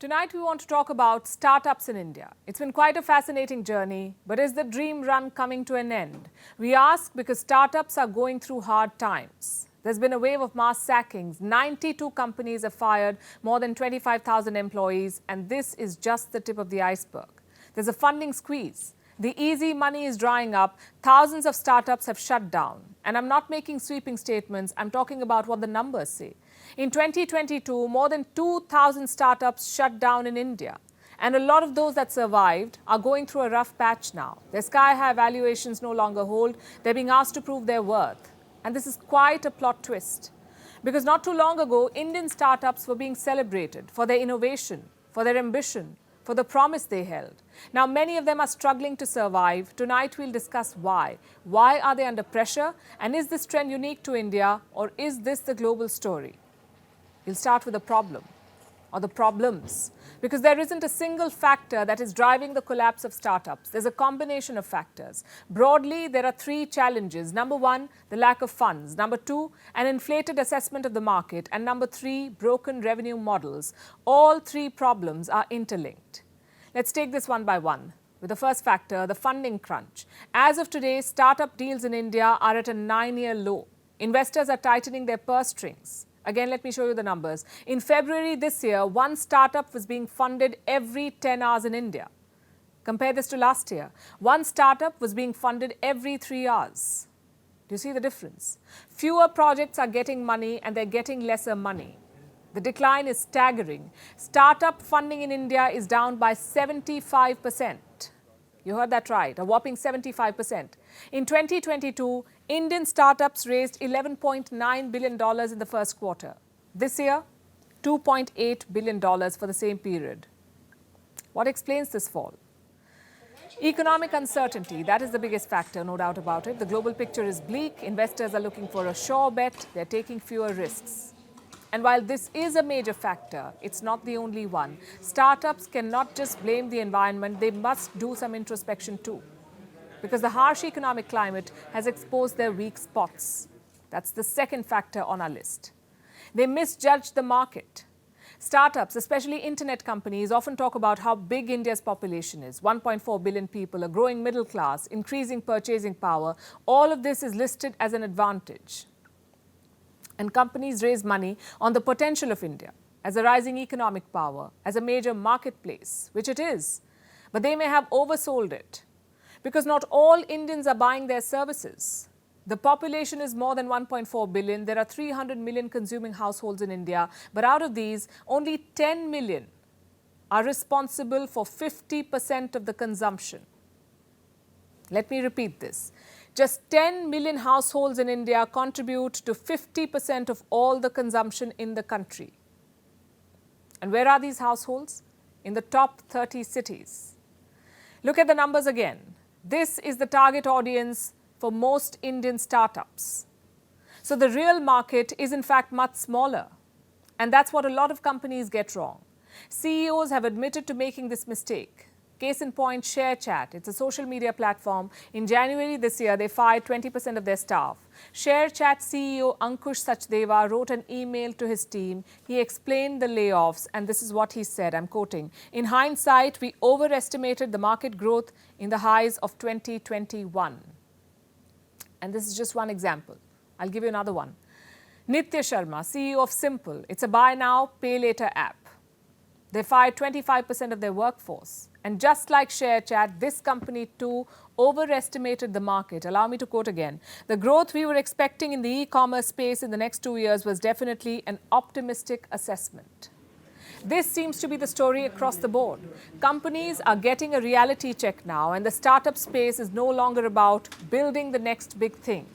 Tonight, we want to talk about startups in India. It's been quite a fascinating journey, but is the dream run coming to an end? We ask because startups are going through hard times. There's been a wave of mass sackings. 92 companies have fired more than 25,000 employees, and this is just the tip of the iceberg. There's a funding squeeze. The easy money is drying up. Thousands of startups have shut down. And I'm not making sweeping statements. I'm talking about what the numbers say. In 2022, more than 2,000 startups shut down in India. And a lot of those that survived are going through a rough patch now. Their sky-high valuations no longer hold. They're being asked to prove their worth. And this is quite a plot twist. Because not too long ago, Indian startups were being celebrated for their innovation, for their ambition, for the promise they held. Now, many of them are struggling to survive. Tonight, we'll discuss why. Why are they under pressure? And is this trend unique to India, or is this the global story? We'll start with the problem, or the problems, because there isn't a single factor that is driving the collapse of startups. There's a combination of factors. Broadly, there are three challenges. Number one, the lack of funds. Number two, an inflated assessment of the market. And number three, broken revenue models. All three problems are interlinked. Let's take this one by one. With the first factor, the funding crunch. As of today, startup deals in India are at a 9-year low. Investors are tightening their purse strings. Again, let me show you the numbers. In February this year, one startup was being funded every 10 hours in India. Compare this to last year. One startup was being funded every 3 hours. Do you see the difference? Fewer projects are getting money and they're getting lesser money. The decline is staggering. Startup funding in India is down by 75%. You heard that right, a whopping 75%. In 2022, Indian startups raised $11.9 billion in the first quarter. This year, $2.8 billion for the same period. What explains this fall? Economic uncertainty, that is the biggest factor, no doubt about it. The global picture is bleak. Investors are looking for a sure bet. They're taking fewer risks. And while this is a major factor, it's not the only one. Startups cannot just blame the environment. They must do some introspection too. Because the harsh economic climate has exposed their weak spots. That's the second factor on our list. They misjudged the market. Startups, especially internet companies, often talk about how big India's population is. 1.4 billion people, a growing middle class, increasing purchasing power. All of this is listed as an advantage. And companies raise money on the potential of India as a rising economic power, as a major marketplace, which it is. But they may have oversold it because not all Indians are buying their services. The population is more than 1.4 billion. There are 300 million consuming households in India. But out of these, only 10 million are responsible for 50% of the consumption. Let me repeat this. Just 10 million households in India contribute to 50% of all the consumption in the country. And where are these households? In the top 30 cities. Look at the numbers again. This is the target audience for most Indian startups. So the real market is in fact much smaller. And that's what a lot of companies get wrong. CEOs have admitted to making this mistake. Case in point, ShareChat. It's a social media platform. In January this year, they fired 20% of their staff. ShareChat CEO Ankush Sachdeva wrote an email to his team. He explained the layoffs, and this is what he said, I'm quoting, "In hindsight, we overestimated the market growth in the highs of 2021. And this is just one example. I'll give you another one. Nitya Sharma, CEO of Simple. It's a buy now, pay later app. They fired 25% of their workforce. And just like ShareChat, this company too overestimated the market. Allow me to quote again. The growth we were expecting in the e-commerce space in the next 2 years was definitely an optimistic assessment. This seems to be the story across the board. Companies are getting a reality check now, and the startup space is no longer about building the next big thing.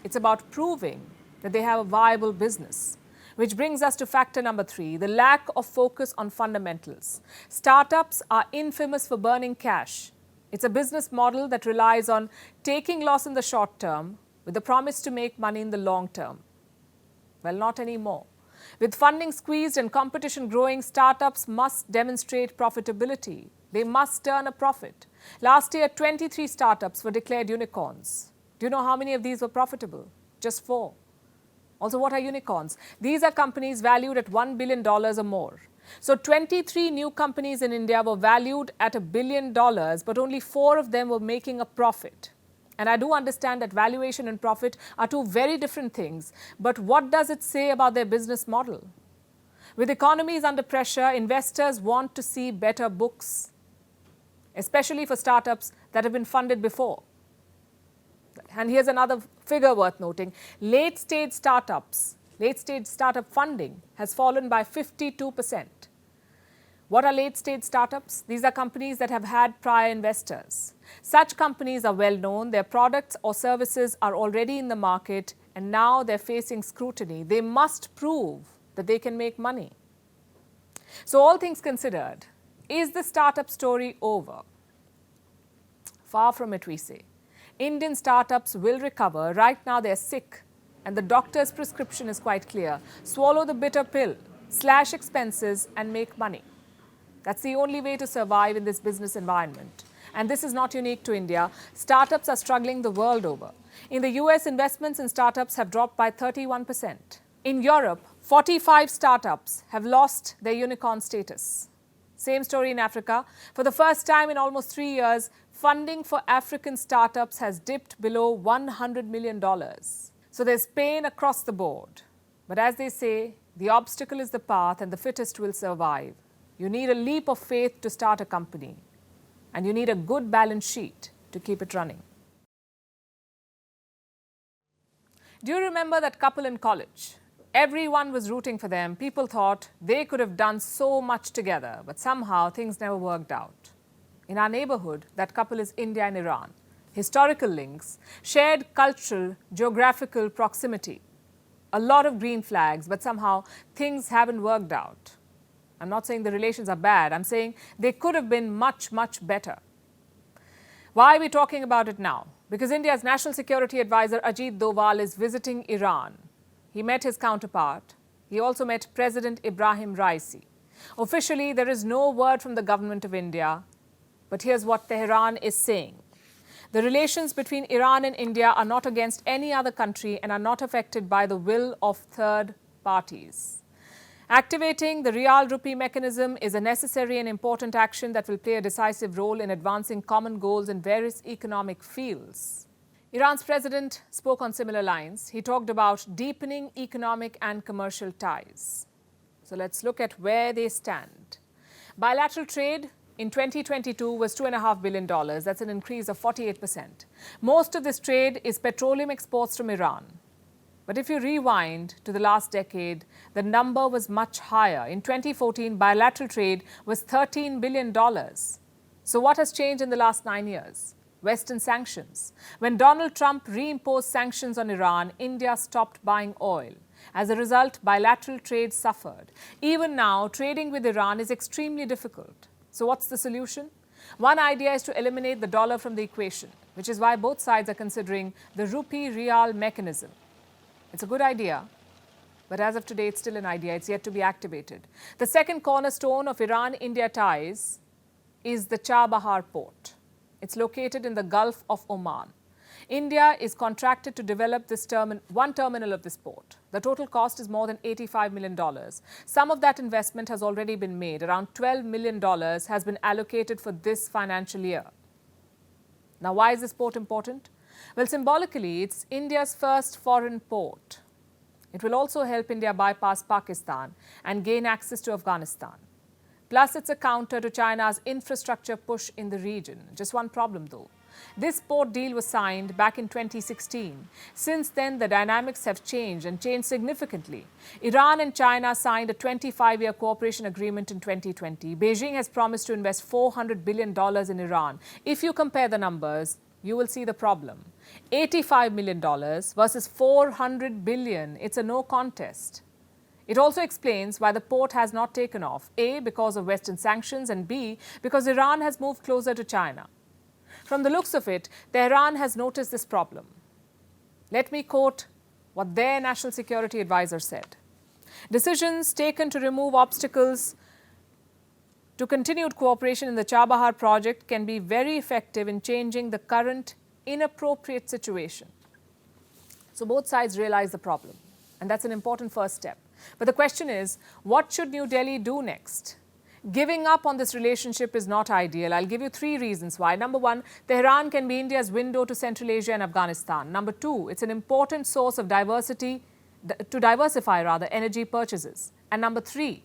It's about proving that they have a viable business. Which brings us to factor number 3, the lack of focus on fundamentals. Startups are infamous for burning cash. It's a business model that relies on taking loss in the short term with the promise to make money in the long term. Well, not anymore. With funding squeezed and competition growing, startups must demonstrate profitability. They must turn a profit. Last year, 23 startups were declared unicorns. Do you know how many of these were profitable? Just 4. Also, what are unicorns? These are companies valued at $1 billion or more. So 23 new companies in India were valued at $1 billion, but only 4 of them were making a profit. And I do understand that valuation and profit are two very different things. But what does it say about their business model? With economies under pressure, investors want to see better books, especially for startups that have been funded before. And here's another figure worth noting. Late-stage startup funding has fallen by 52%. What are late-stage startups? These are companies that have had prior investors. Such companies are well known. Their products or services are already in the market, and now they're facing scrutiny. They must prove that they can make money. So all things considered, is the startup story over? Far from it, we say. Indian startups will recover. Right now they're sick, and the doctor's prescription is quite clear. Swallow the bitter pill, slash expenses, and make money. That's the only way to survive in this business environment. And this is not unique to India. Startups are struggling the world over. In the US, investments in startups have dropped by 31%. In Europe, 45 startups have lost their unicorn status. Same story in Africa. For the first time in almost 3 years, funding for African startups has dipped below $100 million. So there's pain across the board. But as they say, the obstacle is the path and the fittest will survive. You need a leap of faith to start a company. And you need a good balance sheet to keep it running. Do you remember that couple in college? Everyone was rooting for them. People thought they could have done so much together, but somehow things never worked out. In our neighborhood, that couple is India and Iran. Historical links, shared cultural, geographical proximity. A lot of green flags, but somehow things haven't worked out. I'm not saying the relations are bad. I'm saying they could have been much, much better. Why are we talking about it now? Because India's National Security Advisor Ajit Doval is visiting Iran. He met his counterpart. He also met President Ebrahim Raisi. Officially, there is no word from the government of India. But here's what Tehran is saying. The relations between Iran and India are not against any other country and are not affected by the will of third parties. Activating the Riyal-Rupee mechanism is a necessary and important action that will play a decisive role in advancing common goals in various economic fields. Iran's president spoke on similar lines. He talked about deepening economic and commercial ties. So let's look at where they stand. Bilateral trade in 2022 was $2.5 billion. That's an increase of 48%. Most of this trade is petroleum exports from Iran. But if you rewind to the last decade, the number was much higher. In 2014, bilateral trade was $13 billion. So what has changed in the last 9 years? Western sanctions. When Donald Trump reimposed sanctions on Iran, India stopped buying oil. As a result, bilateral trade suffered. Even now, trading with Iran is extremely difficult. So what's the solution? One idea is to eliminate the dollar from the equation, which is why both sides are considering the rupee-rial mechanism. It's a good idea, but as of today, it's still an idea. It's yet to be activated. The second cornerstone of Iran-India ties is the Chabahar port. It's located in the Gulf of Oman. India is contracted to develop this one terminal of this port. The total cost is more than $85 million. Some of that investment has already been made. Around $12 million has been allocated for this financial year. Now, why is this port important? Well, symbolically, it's India's first foreign port. It will also help India bypass Pakistan and gain access to Afghanistan. Plus, it's a counter to China's infrastructure push in the region. Just one problem, though. This port deal was signed back in 2016. Since then, the dynamics have changed and changed significantly. Iran and China signed a 25-year cooperation agreement in 2020. Beijing has promised to invest $400 billion in Iran. If you compare the numbers, you will see the problem. $85 million versus $400 billion. It's a no contest. It also explains why the port has not taken off. A, because of Western sanctions, and B, because Iran has moved closer to China. From the looks of it, Tehran has noticed this problem. Let me quote what their national security advisor said. Decisions taken to remove obstacles to continued cooperation in the Chabahar project can be very effective in changing the current inappropriate situation. So both sides realize the problem, and that's an important first step. But the question is, what should New Delhi do next? Giving up on this relationship is not ideal. I'll give you 3 reasons why. Number 1, Tehran can be India's window to Central Asia and Afghanistan. Number 2, it's an important source of diversify energy purchases. And number 3,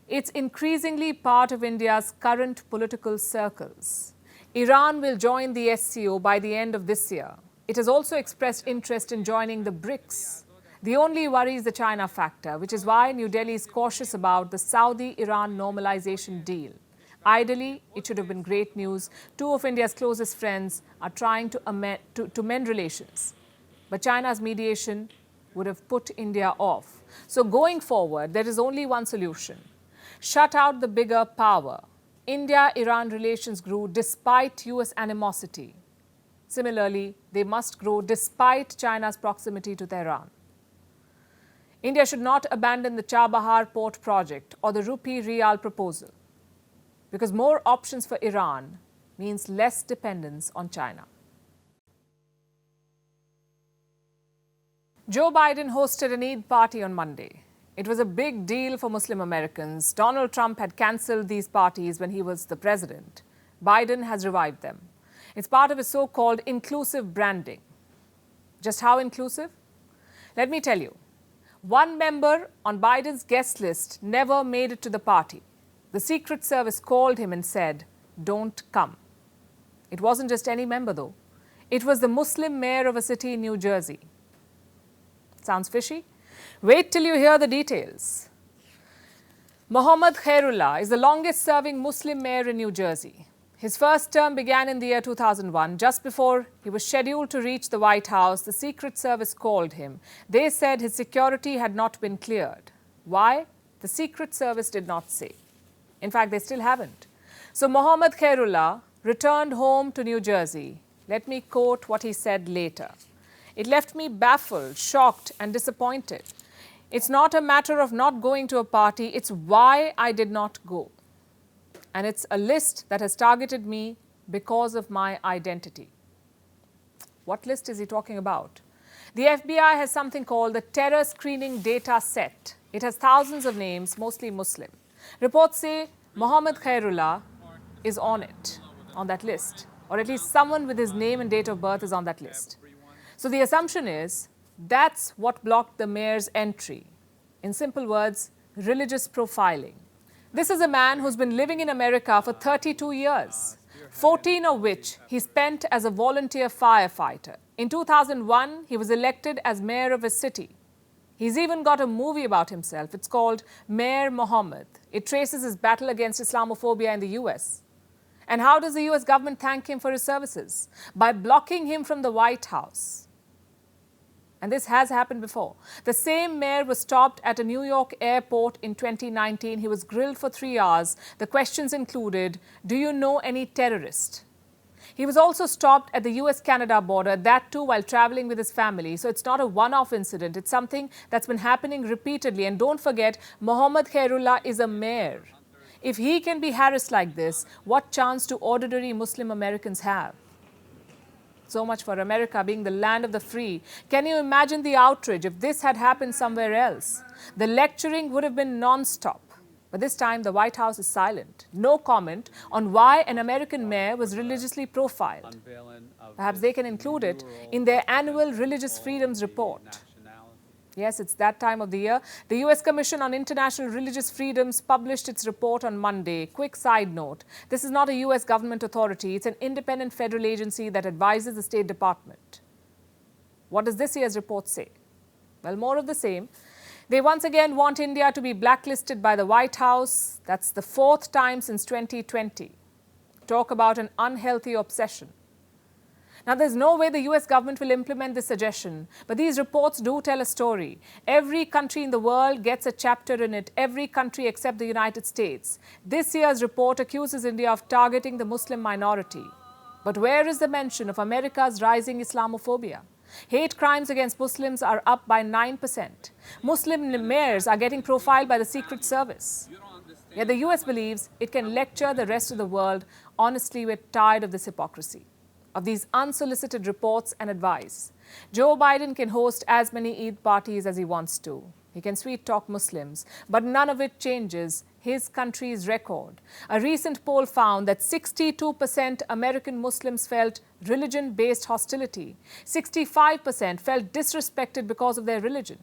it's increasingly part of India's current political circles. Iran will join the SCO by the end of this year. It has also expressed interest in joining the BRICS. The only worry is the China factor, which is why New Delhi is cautious about the Saudi-Iran normalization deal. Ideally, it should have been great news. 2 of India's closest friends are trying to mend relations. But China's mediation would have put India off. So going forward, there is only one solution. Shut out the bigger power. India-Iran relations grew despite US animosity. Similarly, they must grow despite China's proximity to Tehran. India should not abandon the Chabahar port project or the rupee rial proposal, because more options for Iran means less dependence on China. Joe Biden hosted an Eid party on Monday. It was a big deal for Muslim Americans. Donald Trump had cancelled these parties when he was the president. Biden has revived them. It's part of his so-called inclusive branding. Just how inclusive? Let me tell you. One member on Biden's guest list never made it to the party. The Secret Service called him and said, "Don't come." It wasn't just any member, though. It was the Muslim mayor of a city in New Jersey. Sounds fishy? Wait till you hear the details. Mohammad Khairullah is the longest-serving Muslim mayor in New Jersey. His first term began in the year 2001. Just before he was scheduled to reach the White House, the Secret Service called him. They said his security had not been cleared. Why? The Secret Service did not say. In fact, they still haven't. So Mohammad Khairullah returned home to New Jersey. Let me quote what he said later. "It left me baffled, shocked, and disappointed. It's not a matter of not going to a party, it's why I did not go. And it's a list that has targeted me because of my identity." What list is he talking about? The FBI has something called the Terror Screening Data Set. It has thousands of names, mostly Muslim. Reports say Mohammad Khairullah is on it, on that list, or at least someone with his name and date of birth is on that list. So the assumption is that's what blocked the mayor's entry. In simple words, religious profiling. This is a man who's been living in America for 32 years, 14 of which he spent as a volunteer firefighter. In 2001, he was elected as mayor of his city. He's even got a movie about himself. It's called Mayor Mohammed. It traces his battle against Islamophobia in the US. And how does the US government thank him for his services? By blocking him from the White House. And this has happened before. The same mayor was stopped at a New York airport in 2019. He was grilled for 3 hours. The questions included, "Do you know any terrorist?" He was also stopped at the US-Canada border, that too while traveling with his family. So it's not a one-off incident. It's something that's been happening repeatedly. And don't forget, Mohammad Khairullah is a mayor. If he can be harassed like this, what chance do ordinary Muslim Americans have? So much for America being the land of the free. Can you imagine the outrage if this had happened somewhere else? The lecturing would have been non-stop. But this time, the White House is silent. No comment on why an American mayor was religiously profiled. Perhaps they can include it in their annual Religious Freedoms Report. Yes, it's that time of the year. The U.S. Commission on International Religious Freedoms published its report on Monday. Quick side note, this is not a U.S. government authority. It's an independent federal agency that advises the State Department. What does this year's report say? Well, more of the same. They once again want India to be blacklisted by the White House. That's the 4th time since 2020. Talk about an unhealthy obsession. Now, there's no way the US government will implement this suggestion, but these reports do tell a story. Every country in the world gets a chapter in it, every country except the United States. This year's report accuses India of targeting the Muslim minority. But where is the mention of America's rising Islamophobia? Hate crimes against Muslims are up by 9%. Muslim mayors are getting profiled by the Secret Service. Yet the US believes it can lecture the rest of the world. Honestly, we're tired of this hypocrisy, of these unsolicited reports and advice. Joe Biden can host as many Eid parties as he wants to. He can sweet-talk Muslims, but none of it changes his country's record. A recent poll found that 62% American Muslims felt religion-based hostility. 65% felt disrespected because of their religion.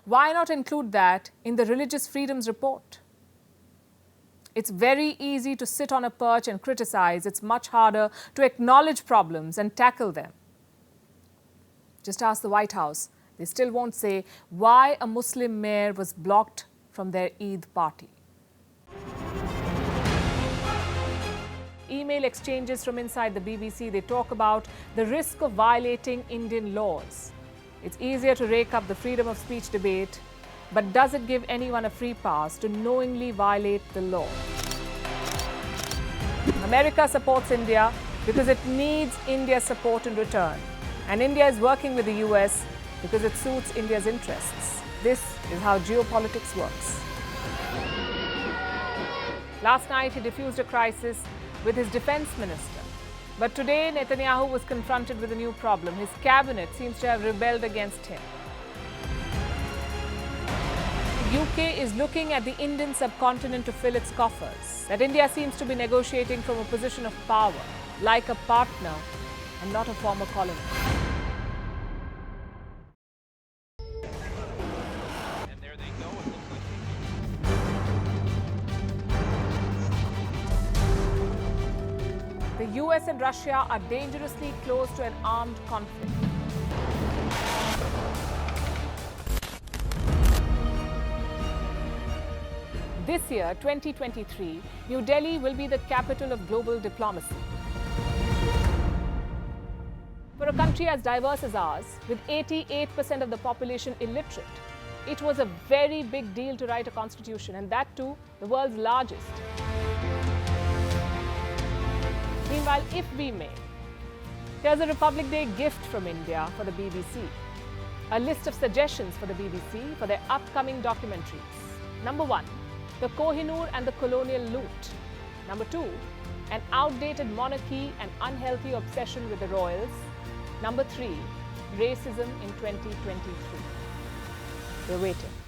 Why not include that in the Religious Freedoms Report? It's very easy to sit on a perch and criticize. It's much harder to acknowledge problems and tackle them. Just ask the White House. They still won't say why a Muslim mayor was blocked from their Eid party. Email exchanges from inside the BBC, they talk about the risk of violating Indian laws. It's easier to rake up the freedom of speech debate, but does it give anyone a free pass to knowingly violate the law? America supports India because it needs India's support in return. And India is working with the US because it suits India's interests. This is how geopolitics works. Last night, he diffused a crisis with his defense minister. But today, Netanyahu was confronted with a new problem. His cabinet seems to have rebelled against him. The UK is looking at the Indian subcontinent to fill its coffers. That India seems to be negotiating from a position of power, like a partner and not a former colony. The US and Russia are dangerously close to an armed conflict. This year, 2023, New Delhi will be the capital of global diplomacy. For a country as diverse as ours, with 88% of the population illiterate, it was a very big deal to write a constitution, and that too, the world's largest. Meanwhile, if we may, here's a Republic Day gift from India for the BBC. A list of suggestions for the BBC for their upcoming documentaries. Number 1, the Kohinoor and the colonial loot. Number 2, an outdated monarchy and unhealthy obsession with the royals. Number 3, racism in 2023. We're waiting.